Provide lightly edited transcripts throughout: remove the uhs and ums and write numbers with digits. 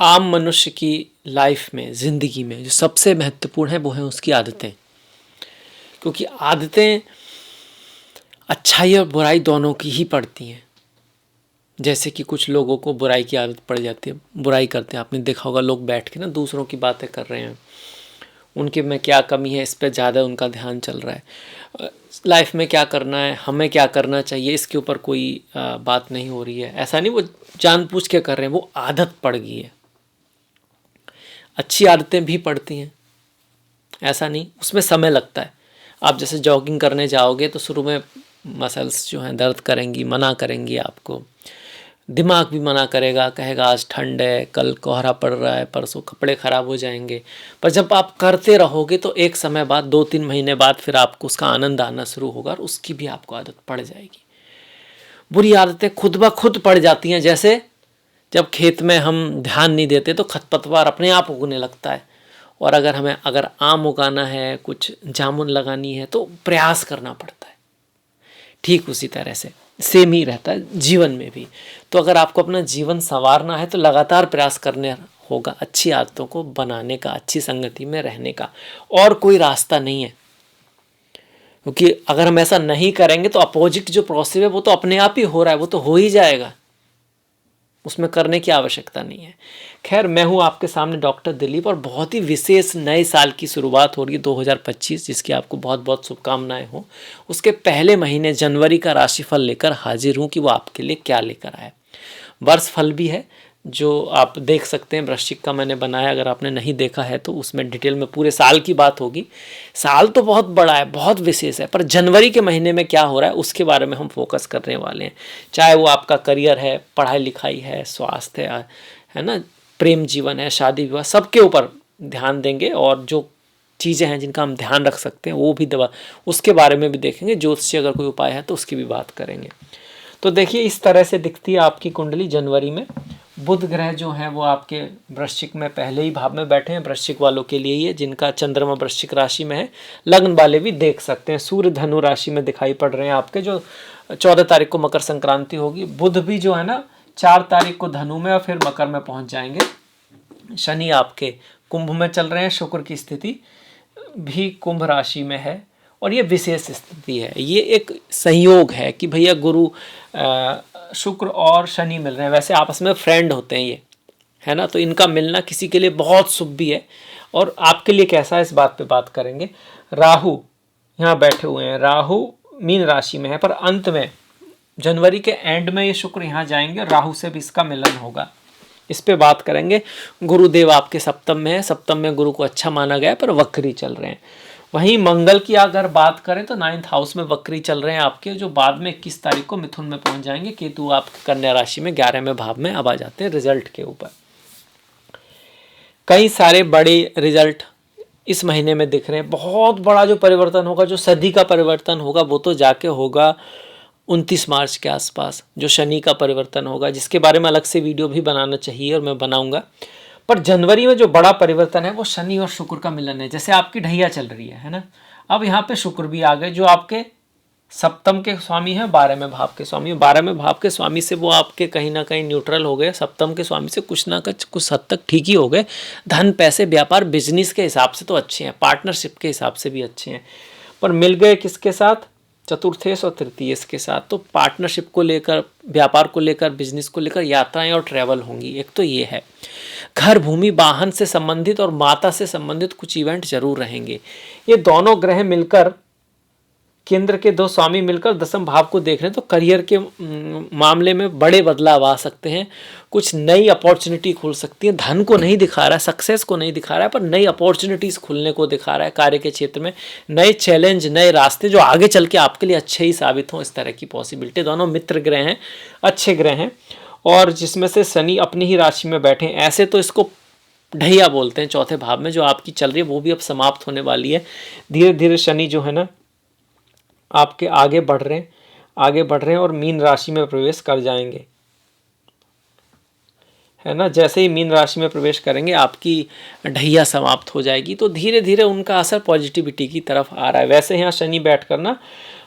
आम मनुष्य की लाइफ में, ज़िंदगी में जो सबसे महत्वपूर्ण है वो है उसकी आदतें। क्योंकि आदतें अच्छाई और बुराई दोनों की ही पड़ती हैं। जैसे कि कुछ लोगों को बुराई की आदत पड़ जाती है, बुराई करते हैं। आपने देखा होगा लोग बैठ के ना दूसरों की बातें कर रहे हैं, उनके में क्या कमी है इस पर ज़्यादा उनका ध्यान चल रहा है। लाइफ में क्या करना है, हमें क्या करना चाहिए, इसके ऊपर कोई बात नहीं हो रही है। ऐसा नहीं वो जानबूझ के कर रहे हैं, वो आदत पड़ गई है। अच्छी आदतें भी पड़ती हैं, ऐसा नहीं, उसमें समय लगता है। आप जैसे जॉगिंग करने जाओगे तो शुरू में मसल्स जो हैं दर्द करेंगी, मना करेंगी आपको, दिमाग भी मना करेगा, कहेगा आज ठंड है, कल कोहरा पड़ रहा है, परसों कपड़े ख़राब हो जाएंगे। पर जब आप करते रहोगे तो एक समय बाद, 2-3 महीने बाद फिर आपको उसका आनंद आना शुरू होगा और उसकी भी आपको आदत पड़ जाएगी। बुरी आदतें खुद ब खुद पड़ जाती हैं। जैसे जब खेत में हम ध्यान नहीं देते तो खरपतवार अपने आप उगने लगता है, और अगर आम उगाना है, कुछ जामुन लगानी है तो प्रयास करना पड़ता है। ठीक उसी तरह से सेम ही रहता है जीवन में भी। तो अगर आपको अपना जीवन संवारना है तो लगातार प्रयास करने होगा अच्छी आदतों को बनाने का, अच्छी संगति में रहने का, और कोई रास्ता नहीं है। क्योंकि अगर हम ऐसा नहीं करेंगे तो अपोजिट जो प्रोसेस है वो तो अपने आप ही हो रहा है, वो तो हो ही जाएगा, उसमें करने की आवश्यकता नहीं है। खैर, मैं हूँ आपके सामने डॉक्टर दिलीप, और बहुत ही विशेष नए साल की शुरुआत हो रही है 2025, जिसकी आपको बहुत बहुत शुभकामनाएं हो। उसके पहले महीने जनवरी का राशिफल लेकर हाजिर हूँ कि वो आपके लिए क्या लेकर आए। वर्ष फल भी है जो आप देख सकते हैं, वृश्चिक का मैंने बनाया। अगर आपने नहीं देखा है तो उसमें डिटेल में पूरे साल की बात होगी। साल तो बहुत बड़ा है, बहुत विशेष है, पर जनवरी के महीने में क्या हो रहा है उसके बारे में हम फोकस करने वाले हैं। चाहे वो आपका करियर है, पढ़ाई लिखाई है, स्वास्थ्य है ना, प्रेम जीवन है, शादी विवाह, सबके ऊपर ध्यान देंगे। और जो चीज़ें हैं जिनका हम ध्यान रख सकते हैं वो भी दवा, उसके बारे में भी देखेंगे। ज्योतिष से अगर कोई उपाय है तो उसकी भी बात करेंगे। तो देखिए, इस तरह से दिखती है आपकी कुंडली जनवरी में। बुध ग्रह जो है वो आपके वृश्चिक में पहले ही भाव में बैठे हैं। वृश्चिक वालों के लिए ये, जिनका चंद्रमा वृश्चिक राशि में है, लग्न वाले भी देख सकते हैं। सूर्य धनु राशि में दिखाई पड़ रहे हैं आपके, जो 14 तारीख को मकर संक्रांति होगी। बुध भी जो है ना 4 तारीख को धनु में और फिर मकर में पहुंच जाएंगे। शनि आपके कुंभ में चल रहे हैं, शुक्र की स्थिति भी कुंभ राशि में है, और ये विशेष स्थिति है। ये एक संयोग है कि भैया गुरु शुक्र और शनि मिल रहे हैं। वैसे आपस में फ्रेंड होते हैं ये, है ना, तो इनका मिलना किसी के लिए बहुत शुभ भी है। और आपके लिए कैसा है इस बात पे बात करेंगे। राहु यहाँ बैठे हुए हैं, राहु मीन राशि में है, पर अंत में जनवरी के एंड में ये शुक्र यहाँ जाएंगे, राहु से भी इसका मिलन होगा, इस पे बात करेंगे। गुरुदेव आपके सप्तम में है, सप्तम में गुरु को अच्छा माना गया है, पर वक्री चल रहे हैं। वहीं मंगल की अगर बात करें तो 9th हाउस में वक्री चल रहे हैं आपके, जो बाद में 21 तारीख को मिथुन में पहुंच जाएंगे। केतु आपके कन्या राशि में 11वें भाव में अब आ जाते हैं रिजल्ट के ऊपर। कई सारे बड़े रिजल्ट इस महीने में दिख रहे हैं। बहुत बड़ा जो परिवर्तन होगा, जो सदी का परिवर्तन होगा, वो तो जाके होगा 29 मार्च के आसपास, जो शनि का परिवर्तन होगा, जिसके बारे में अलग से वीडियो भी बनाना चाहिए और मैं बनाऊंगा। पर जनवरी में जो बड़ा परिवर्तन है वो शनि और शुक्र का मिलन है। जैसे आपकी ढैया चल रही है ना, अब यहाँ पे शुक्र भी आ गए, जो आपके सप्तम के स्वामी है, 12वें भाव के स्वामी है। 12वें भाव के स्वामी से वो आपके कहीं ना कहीं न्यूट्रल हो गए, सप्तम के स्वामी से कुछ हद तक ठीक ही हो गए। धन, पैसे, व्यापार, बिजनेस के हिसाब से तो अच्छे हैं, पार्टनरशिप के हिसाब से भी अच्छे हैं, पर मिल गए किसके साथ, चतुर्थेश और तृतीयेश के साथ। तो पार्टनरशिप को लेकर, व्यापार को लेकर, बिजनेस को लेकर यात्राएं और ट्रैवल होंगी। एक तो ये है। घर, भूमि, वाहन से संबंधित और माता से संबंधित कुछ इवेंट जरूर रहेंगे। ये दोनों ग्रह मिलकर, केंद्र के 2 स्वामी मिलकर 10वें भाव को देख रहे हैं, तो करियर के मामले में बड़े बदलाव आ सकते हैं, कुछ नई अपॉर्चुनिटी खुल सकती है। धन को नहीं दिखा रहा है, सक्सेस को नहीं दिखा रहा है, पर नई अपॉर्चुनिटीज़ खुलने को दिखा रहा है। कार्य के क्षेत्र में नए चैलेंज, नए रास्ते जो आगे चल के आपके लिए अच्छे ही साबित हों, इस तरह की पॉसिबिलिटी। दोनों मित्र ग्रह हैं, अच्छे ग्रह हैं, और जिसमें से शनि अपनी ही राशि में बैठे हैं। ऐसे तो इसको ढैया बोलते हैं 4थे भाव में, जो आपकी चल रही है वो भी अब समाप्त होने वाली है। धीरे धीरे शनि जो है ना आपके आगे बढ़ रहे हैं और मीन राशि में प्रवेश कर जाएंगे, है ना। जैसे ही मीन राशि में प्रवेश करेंगे आपकी ढैया समाप्त हो जाएगी, तो धीरे धीरे उनका असर पॉजिटिविटी की तरफ आ रहा है। वैसे यहाँ शनि बैठ कर ना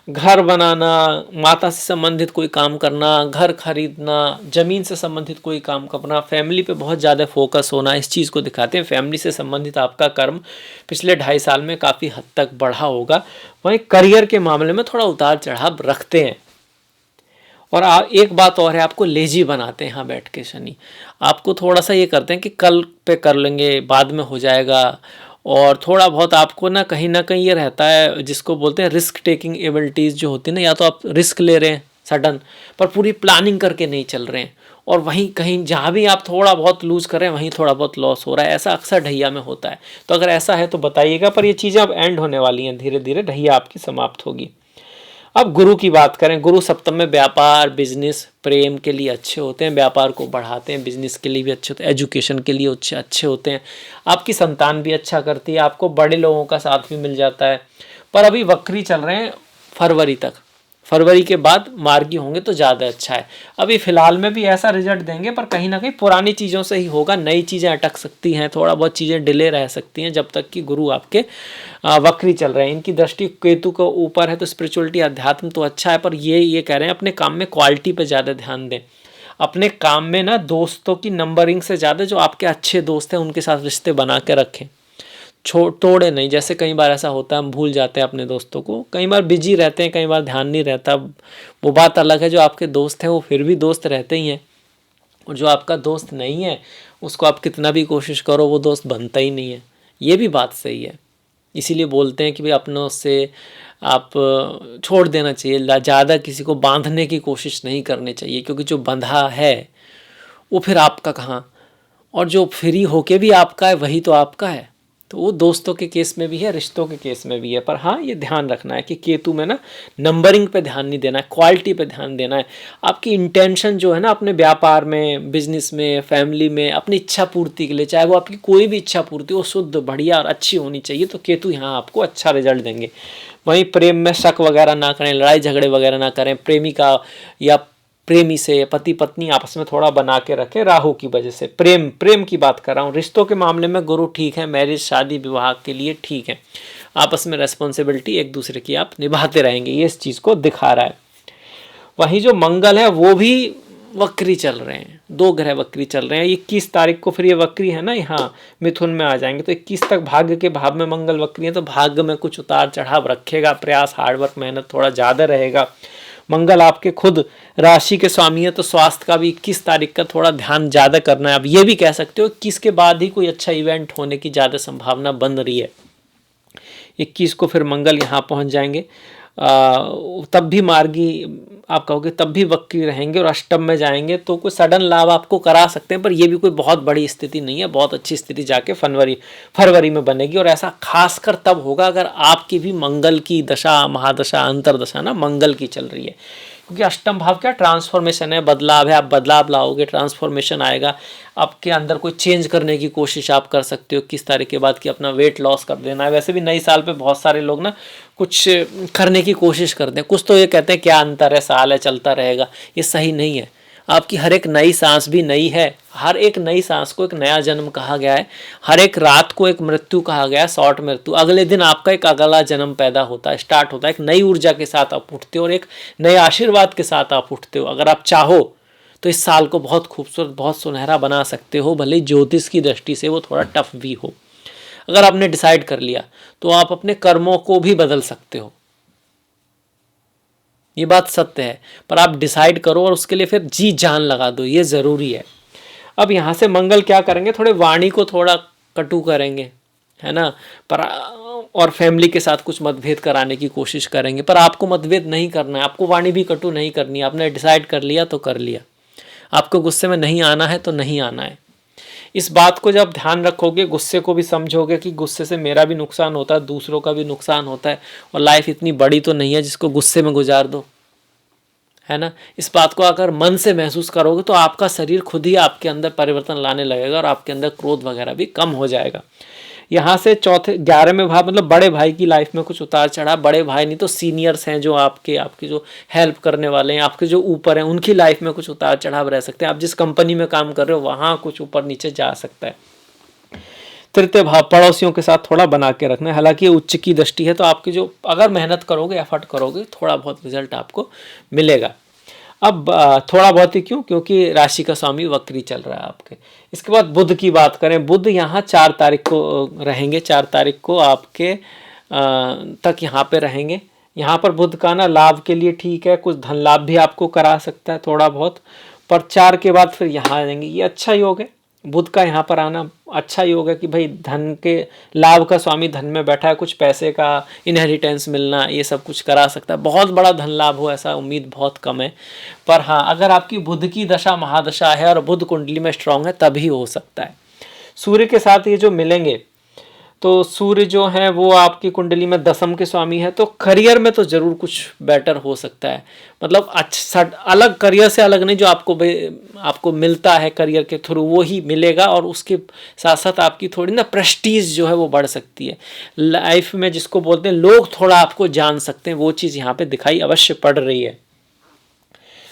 घर बनाना, माता से संबंधित कोई काम करना, घर खरीदना, ज़मीन से संबंधित कोई काम करना, फैमिली पे बहुत ज़्यादा फोकस होना, इस चीज़ को दिखाते हैं। फैमिली से संबंधित आपका कर्म पिछले 2.5 साल में काफ़ी हद तक बढ़ा होगा। वहीं करियर के मामले में थोड़ा उतार चढ़ाव रखते हैं। और एक बात और है, आपको लेजी बनाते हैं यहाँ बैठ के शनि। आपको थोड़ा सा ये करते हैं कि कल पे कर लेंगे, बाद में हो जाएगा। और थोड़ा बहुत आपको ना कहीं ये रहता है जिसको बोलते हैं रिस्क टेकिंग एबिलिटीज़ जो होती है ना, या तो आप रिस्क ले रहे हैं सडन, पर पूरी प्लानिंग करके नहीं चल रहे हैं, और वहीं कहीं जहाँ भी आप थोड़ा बहुत लूज़ कर रहे हैं वहीं थोड़ा बहुत लॉस हो रहा है। ऐसा अक्सर ढैया में होता है। तो अगर ऐसा है तो बताइएगा, पर ये चीज़ें अब एंड होने वाली हैं, धीरे धीरे ढैया आपकी समाप्त होगी। अब गुरु की बात करें, गुरु सप्तम में व्यापार, बिजनेस, प्रेम के लिए अच्छे होते हैं, व्यापार को बढ़ाते हैं, बिजनेस के लिए भी अच्छे होते हैं, एजुकेशन के लिए अच्छे होते हैं। आपकी संतान भी अच्छा करती है, आपको बड़े लोगों का साथ भी मिल जाता है। पर अभी वक्री चल रहे हैं फरवरी तक, फरवरी के बाद मार्गी होंगे तो ज़्यादा अच्छा है। अभी फ़िलहाल में भी ऐसा रिजल्ट देंगे, पर कहीं ना कहीं पुरानी चीज़ों से ही होगा, नई चीज़ें अटक सकती हैं, थोड़ा बहुत चीज़ें डिले रह सकती हैं जब तक कि गुरु आपके वक्री चल रहे हैं। इनकी दृष्टि केतु के ऊपर है, तो स्पिरिचुअलिटी, अध्यात्म तो अच्छा है, पर ये कह रहे हैं अपने काम में क्वालिटी पर ज़्यादा ध्यान दें। अपने काम में ना दोस्तों की नंबरिंग से ज़्यादा जो आपके अच्छे दोस्त हैं उनके साथ रिश्ते बना के रखें, तोड़े नहीं। जैसे कई बार ऐसा होता है हम भूल जाते हैं अपने दोस्तों को, कई बार बिजी रहते हैं, कई बार ध्यान नहीं रहता, वो बात अलग है। जो आपके दोस्त हैं वो फिर भी दोस्त रहते ही हैं, और जो आपका दोस्त नहीं है उसको आप कितना भी कोशिश करो वो दोस्त बनता ही नहीं है। ये भी बात सही है। इसीलिए बोलते हैं कि भाई अपनों से आप छोड़ देना चाहिए, ज़्यादा किसी को बांधने की कोशिश नहीं करनी चाहिए, क्योंकि जो बंधा है वो फिर आपका कहाँ, और जो फ्री होके भी आपका है वही तो आपका है। तो वो दोस्तों के केस में भी है, रिश्तों के केस में भी है। पर हाँ, ये ध्यान रखना है कि केतु में ना नंबरिंग पे ध्यान नहीं देना है, क्वालिटी पे ध्यान देना है। आपकी इंटेंशन जो है ना अपने व्यापार में, बिजनेस में, फैमिली में, अपनी इच्छा पूर्ति के लिए, चाहे वो आपकी कोई भी इच्छा पूर्ति वो शुद्ध, बढ़िया और अच्छी होनी चाहिए, तो केतु यहाँ आपको अच्छा रिजल्ट देंगे। वहीं प्रेम में शक वगैरह ना करें, लड़ाई झगड़े वगैरह ना करें, प्रेमिका या प्रेमी से, पति पत्नी आपस में थोड़ा बना के रखें राहु की वजह से। प्रेम की बात कर रहा हूँ। रिश्तों के मामले में गुरु ठीक है, मैरिज, शादी, विवाह के लिए ठीक है, आपस में रेस्पॉन्सिबिलिटी एक दूसरे की आप निभाते रहेंगे, ये इस चीज़ को दिखा रहा है। वहीं जो मंगल है वो भी वक्री चल रहे हैं, 2 ग्रह वक्री चल रहे हैं। 21 तारीख को फिर ये वक्री है ना, यहाँ मिथुन में आ जाएंगे, तो 21 तक भाग्य के भाव में मंगल वक्री है, तो भाग्य में कुछ उतार चढ़ाव रखेगा, प्रयास, हार्डवर्क, मेहनत थोड़ा ज़्यादा रहेगा। मंगल आपके खुद राशि के स्वामी है, तो स्वास्थ्य का भी 21 तारीख का थोड़ा ध्यान ज़्यादा करना है। अब ये भी कह सकते हो 21 के बाद ही कोई अच्छा इवेंट होने की ज़्यादा संभावना बन रही है। 21 को फिर मंगल यहाँ पहुँच जाएंगे, तब भी मार्गी आप कहोगे, तब भी वक्री रहेंगे और अष्टम में जाएंगे, तो कोई सडन लाभ आपको करा सकते हैं, पर ये भी कोई बहुत बड़ी स्थिति नहीं है। बहुत अच्छी स्थिति जाके फरवरी में बनेगी, और ऐसा खासकर तब होगा अगर आपकी भी मंगल की दशा, महादशा, अंतरदशा ना मंगल की चल रही है, क्योंकि अष्टम भाव क्या ट्रांसफॉर्मेशन है, बदलाव है। आप बदलाव लाओगे, ट्रांसफॉर्मेशन आएगा, आपके अंदर कोई चेंज करने की कोशिश आप कर सकते हो 21 तारीख के बाद, कि अपना वेट लॉस कर देना है। वैसे भी नई साल पे बहुत सारे लोग ना कुछ करने की कोशिश करते हैं, कुछ तो ये कहते हैं क्या अंतर है, साल है चलता रहेगा, ये सही नहीं है। आपकी हर एक नई सांस भी नई है, हर एक नई सांस को एक नया जन्म कहा गया है, हर एक रात को एक मृत्यु कहा गया है, शॉर्ट मृत्यु। अगले दिन आपका एक अगला जन्म पैदा होता है, स्टार्ट होता है, एक नई ऊर्जा के साथ आप उठते हो और एक नए आशीर्वाद के साथ आप उठते हो। अगर आप चाहो तो इस साल को बहुत खूबसूरत, बहुत सुनहरा बना सकते हो, भले ज्योतिष की दृष्टि से वो थोड़ा टफ भी हो। अगर आपने डिसाइड कर लिया तो आप अपने कर्मों को भी बदल सकते हो, ये बात सत्य है, पर आप डिसाइड करो और उसके लिए फिर जी जान लगा दो, ये ज़रूरी है। अब यहाँ से मंगल क्या करेंगे, थोड़े वाणी को थोड़ा कटु करेंगे, है ना, पर और फैमिली के साथ कुछ मतभेद कराने की कोशिश करेंगे, पर आपको मतभेद नहीं करना है, आपको वाणी भी कटु नहीं करनी है। आपने डिसाइड कर लिया तो कर लिया, आपको गुस्से में नहीं आना है तो नहीं आना है। इस बात को जब ध्यान रखोगे, गुस्से को भी समझोगे कि गुस्से से मेरा भी नुकसान होता है, दूसरों का भी नुकसान होता है, और लाइफ इतनी बड़ी तो नहीं है जिसको गुस्से में गुजार दो, है ना। इस बात को अगर मन से महसूस करोगे तो आपका शरीर खुद ही आपके अंदर परिवर्तन लाने लगेगा, और आपके अंदर क्रोध वगैरह भी कम हो जाएगा। यहाँ से 11वें भाव मतलब बड़े भाई की लाइफ में कुछ उतार चढ़ा, बड़े भाई नहीं तो सीनियर्स हैं जो आपके जो हेल्प करने वाले हैं, आपके जो ऊपर हैं, उनकी लाइफ में कुछ उतार चढ़ाव रह सकते हैं। आप जिस कंपनी में काम कर रहे हो वहाँ कुछ ऊपर नीचे जा सकता है। तृतीय भाव पड़ोसियों के साथ थोड़ा बना के रखना है। हालांकि ये उच्च की दृष्टि है, तो आपकी जो अगर मेहनत करोगे, एफर्ट करोगे, थोड़ा बहुत रिजल्ट आपको मिलेगा। अब थोड़ा बहुत ही क्यों, क्योंकि राशि का स्वामी वक्री चल रहा है आपके। इसके बाद बुध की बात करें, बुध यहाँ 4 तारीख को रहेंगे, 4 तारीख को आपके तक यहाँ पे रहेंगे। यहाँ पर बुध का ना लाभ के लिए ठीक है, कुछ धन लाभ भी आपको करा सकता है थोड़ा बहुत, पर 4 के बाद फिर यहाँ आ जाएंगे। ये अच्छा योग है, बुध का यहाँ पर आना अच्छा योग है कि भाई धन के लाभ का स्वामी धन में बैठा है, कुछ पैसे का इनहेरिटेंस मिलना, ये सब कुछ करा सकता है। बहुत बड़ा धन लाभ हो ऐसा उम्मीद बहुत कम है, पर हाँ अगर आपकी बुध की दशा महादशा है और बुध कुंडली में स्ट्रांग है तभी हो सकता है। सूर्य के साथ ये जो मिलेंगे, तो सूर्य जो है वो आपकी कुंडली में दसम के स्वामी है, तो करियर में तो जरूर कुछ बेटर हो सकता है। मतलब अच्छा अलग करियर से अलग नहीं, जो आपको मिलता है करियर के थ्रू वो ही मिलेगा, और उसके साथ साथ आपकी थोड़ी ना प्रेस्टीज जो है वो बढ़ सकती है लाइफ में, जिसको बोलते हैं लोग थोड़ा आपको जान सकते हैं, वो चीज़ यहाँ पे दिखाई अवश्य पड़ रही है।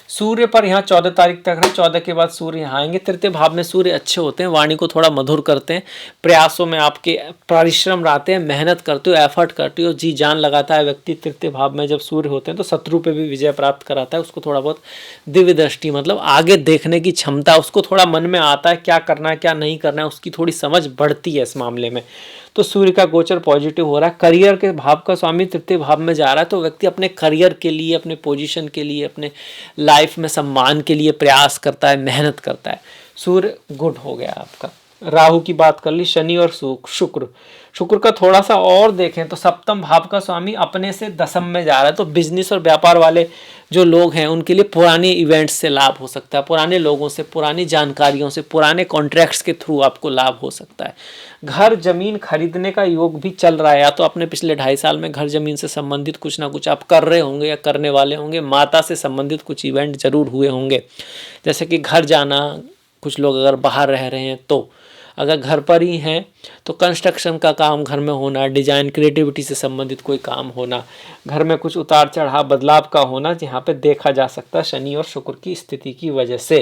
सूर्य पर यहाँ 14 तारीख तक है, 14 के बाद सूर्य यहाँ आएंगे। तृतीय भाव में सूर्य अच्छे होते हैं, वाणी को थोड़ा मधुर करते हैं, प्रयासों में आपके परिश्रम रहते हैं, मेहनत करते हो, एफर्ट करते हो, जी जान लगाता है व्यक्ति। तृतीय भाव में जब सूर्य होते हैं तो शत्रु पे भी विजय प्राप्त कराता है, उसको थोड़ा बहुत दिव्य दृष्टि मतलब आगे देखने की क्षमता, उसको थोड़ा मन में आता है क्या करना है क्या नहीं करना है, उसकी थोड़ी समझ बढ़ती है इस मामले में। तो सूर्य का गोचर पॉजिटिव हो रहा है। करियर के भाव का स्वामी तृतीय भाव में जा रहा है, तो व्यक्ति अपने करियर के लिए, अपने पोजीशन के लिए, अपने लाइफ में सम्मान के लिए प्रयास करता है, मेहनत करता है। सूर्य गुड हो गया आपका। राहु की बात कर ली, शनि और शुक्र। शुक्र का थोड़ा सा और देखें तो सप्तम भाव का स्वामी अपने से दसम में जा रहा है, तो बिजनेस और व्यापार वाले जो लोग हैं उनके लिए पुराने इवेंट्स से लाभ हो सकता है, पुराने लोगों से, पुरानी जानकारियों से, पुराने कॉन्ट्रैक्ट्स के थ्रू आपको लाभ हो सकता है। घर जमीन खरीदने का योग भी चल रहा है, या तो अपने पिछले 2.5 साल में घर जमीन से संबंधित कुछ ना कुछ आप कर रहे होंगे या करने वाले होंगे। माता से संबंधित कुछ इवेंट जरूर हुए होंगे, जैसे कि घर जाना, कुछ लोग अगर बाहर रह रहे हैं तो, अगर घर पर ही हैं तो कंस्ट्रक्शन का काम घर में होना, डिजाइन क्रिएटिविटी से संबंधित कोई काम होना, घर में कुछ उतार चढ़ाव बदलाव का होना, जहाँ पे देखा जा सकता है शनि और शुक्र की स्थिति की वजह से।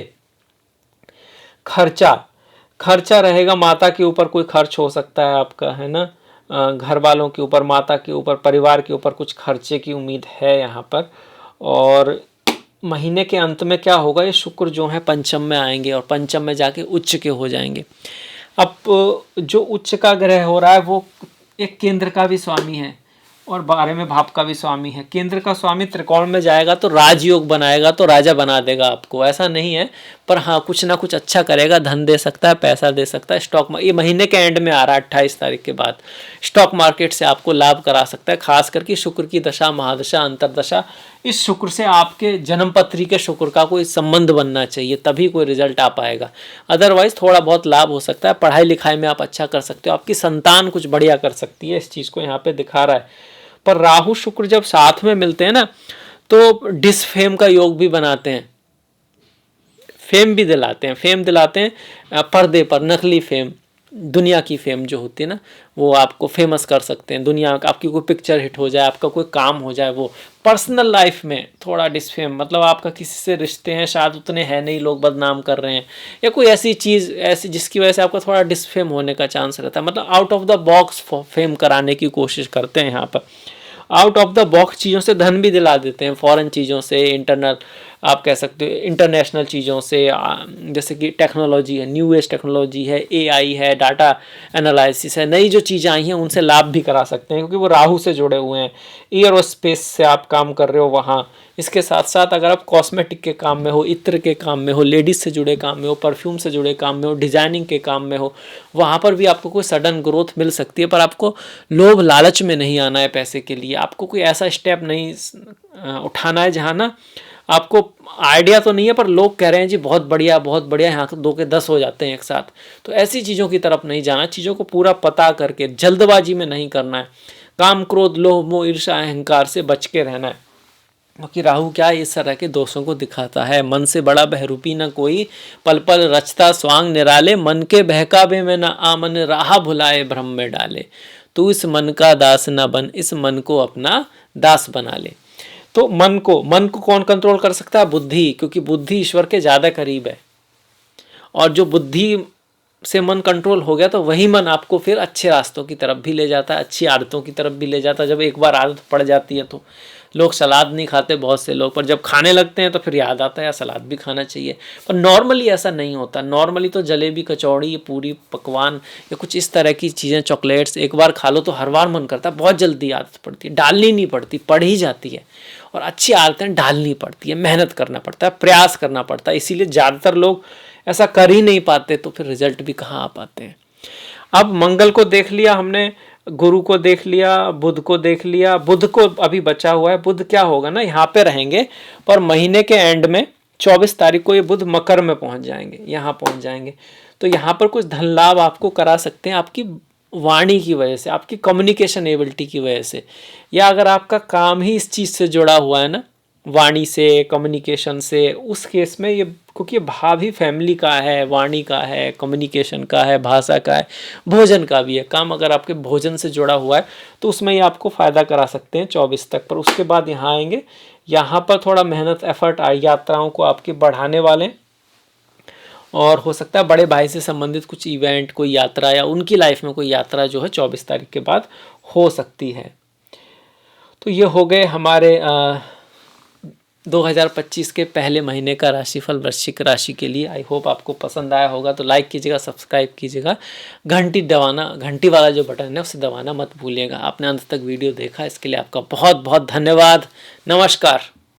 खर्चा रहेगा, माता के ऊपर कोई खर्च हो सकता है आपका, है ना, घर वालों के ऊपर, माता के ऊपर, परिवार के ऊपर कुछ खर्चे की उम्मीद है यहाँ पर। और महीने के अंत में क्या होगा, ये शुक्र जो है पंचम में आएंगे और पंचम में जाके उच्च के हो जाएंगे। अब जो उच्च का ग्रह हो रहा है वो एक केंद्र का भी स्वामी है और 12वें भाव का भी स्वामी है। केंद्र का स्वामी त्रिकोण में जाएगा तो राजयोग बनाएगा, तो राजा बना देगा आपको, ऐसा नहीं है, पर हाँ कुछ ना कुछ अच्छा करेगा, धन दे सकता है, पैसा दे सकता है। स्टॉक ये महीने के एंड में आ रहा है 28 तारीख के बाद, स्टॉक मार्केट से आपको लाभ करा सकता है, खास करके शुक्र की दशा, महादशा, अंतरदशा। इस शुक्र से आपके जन्म पत्री के शुक्र का कोई संबंध बनना चाहिए, तभी कोई रिजल्ट आ पाएगा, अदरवाइज थोड़ा बहुत लाभ हो सकता है। पढ़ाई लिखाई में आप अच्छा कर सकते हो, आपकी संतान कुछ बढ़िया कर सकती है, इस चीज़ को यहाँ पे दिखा रहा है। पर राहु शुक्र जब साथ में मिलते हैं ना, तो डिसफेम का योग भी बनाते हैं, फेम भी दिलाते हैं, फेम दिलाते हैं पर्दे पर, नकली फेम, दुनिया की फेम जो होती है ना, वो आपको फेमस कर सकते हैं। दुनिया आपकी कोई पिक्चर हिट हो जाए, आपका कोई काम हो जाए, वो पर्सनल लाइफ में थोड़ा डिसफेम, मतलब आपका किसी से रिश्ते हैं शायद उतने हैं नहीं, लोग बदनाम कर रहे हैं, या कोई ऐसी चीज़ ऐसी जिसकी वजह से आपका थोड़ा डिसफेम होने का चांस रहता है। मतलब out of the box fame कराने की कोशिश करते हैं यहाँ पर। आउट ऑफ द बॉक्स चीज़ों से धन भी दिला देते हैं, फॉरेन चीज़ों से, इंटरनल आप कह सकते हो इंटरनेशनल चीज़ों से, जैसे कि टेक्नोलॉजी है, न्यू एज टेक्नोलॉजी है, एआई है, डाटा एनालिसिस है, नई जो चीज़ें आई हैं उनसे लाभ भी करा सकते हैं, क्योंकि वो राहु से जुड़े हुए हैं। एयरोस्पेस से आप काम कर रहे हो वहाँ, इसके साथ साथ अगर आप कॉस्मेटिक के काम में हो, इत्र के काम में हो, लेडीज़ से जुड़े काम में हो, परफ्यूम से जुड़े काम में हो, डिज़ाइनिंग के काम में हो, वहाँ पर भी आपको कोई सडन ग्रोथ मिल सकती है। पर आपको लोभ लालच में नहीं आना है पैसे के लिए, आपको कोई ऐसा स्टेप नहीं उठाना है जहाँ ना आपको आइडिया तो नहीं है पर लोग कह रहे हैं जी बहुत बढ़िया बहुत बढ़िया, यहाँ 2 के 10 हो जाते हैं एक साथ, तो ऐसी चीज़ों की तरफ नहीं जाना, चीज़ों को पूरा पता करके जल्दबाजी में नहीं करना है। काम क्रोध लोभ मोह ईर्ष्या अहंकार से बच के रहना है, क्योंकि राहु क्या है, इस तरह के दोषों को दिखाता है। मन से बड़ा बहरूपी न कोई, पल पल रचता स्वांग निराले, मन के बहकावे में न आ मन, राह भुलाए भ्रम में डाले, तू इस मन का दास न बन, इस मन को अपना दास बना ले। तो मन को कौन कंट्रोल कर सकता है? बुद्धि, क्योंकि बुद्धि ईश्वर के ज़्यादा करीब है, और जो बुद्धि से मन कंट्रोल हो गया तो वही मन आपको फिर अच्छे रास्तों की तरफ भी ले जाता है, अच्छी आदतों की तरफ भी ले जाता है। जब एक बार आदत पड़ जाती है तो लोग सलाद नहीं खाते बहुत से लोग, पर जब खाने लगते हैं तो फिर याद आता है यार सलाद भी खाना चाहिए। पर नॉर्मली ऐसा नहीं होता। नॉर्मली तो जलेबी, कचौड़ी, पूरी, पकवान या कुछ इस तरह की चीज़ें, चॉकलेट्स एक बार खा लो तो हर बार मन करता है, बहुत जल्दी आदत पड़ती है, डालनी नहीं पड़ती, पड़ ही जाती है। और अच्छी आदतें डालनी पड़ती है, मेहनत करना पड़ता है, प्रयास करना पड़ता है। इसीलिए ज़्यादातर लोग ऐसा कर ही नहीं पाते, तो फिर रिजल्ट भी कहाँ आ पाते हैं। अब मंगल को देख लिया हमने, गुरु को देख लिया, बुध को देख लिया। बुध को अभी बचा हुआ है। बुध क्या होगा ना, यहाँ पे रहेंगे, पर महीने के एंड में 24 तारीख को ये बुध मकर में पहुंच जाएंगे, यहाँ पहुंच जाएंगे। तो यहाँ पर कुछ धन लाभ आपको करा सकते हैं आपकी वाणी की वजह से, आपकी कम्युनिकेशन एबिलिटी की वजह से, या अगर आपका काम ही इस चीज़ से जुड़ा हुआ है ना, वाणी से, कम्युनिकेशन से, उस केस में ये, क्योंकि भाव ही फैमिली का है, वाणी का है, कम्युनिकेशन का है, भाषा का है, भोजन का भी है। काम अगर आपके भोजन से जुड़ा हुआ है तो उसमें ये आपको फ़ायदा करा सकते हैं 24 तक। पर उसके बाद यहाँ आएंगे, यहाँ पर थोड़ा मेहनत, एफर्ट, यात्राओं को आपके बढ़ाने वाले, और हो सकता है बड़े भाई से संबंधित कुछ इवेंट, कोई यात्रा, या उनकी लाइफ में कोई यात्रा जो है 24 तारीख के बाद हो सकती है। तो ये हो गए हमारे 2025 के पहले महीने का राशिफल वृश्चिक राशि के लिए। आई होप आपको पसंद आया होगा, तो लाइक कीजिएगा, सब्सक्राइब कीजिएगा, घंटी वाला जो बटन है उसे दबाना मत भूलिएगा। आपने अंत तक वीडियो देखा, इसके लिए आपका बहुत बहुत धन्यवाद। नमस्कार।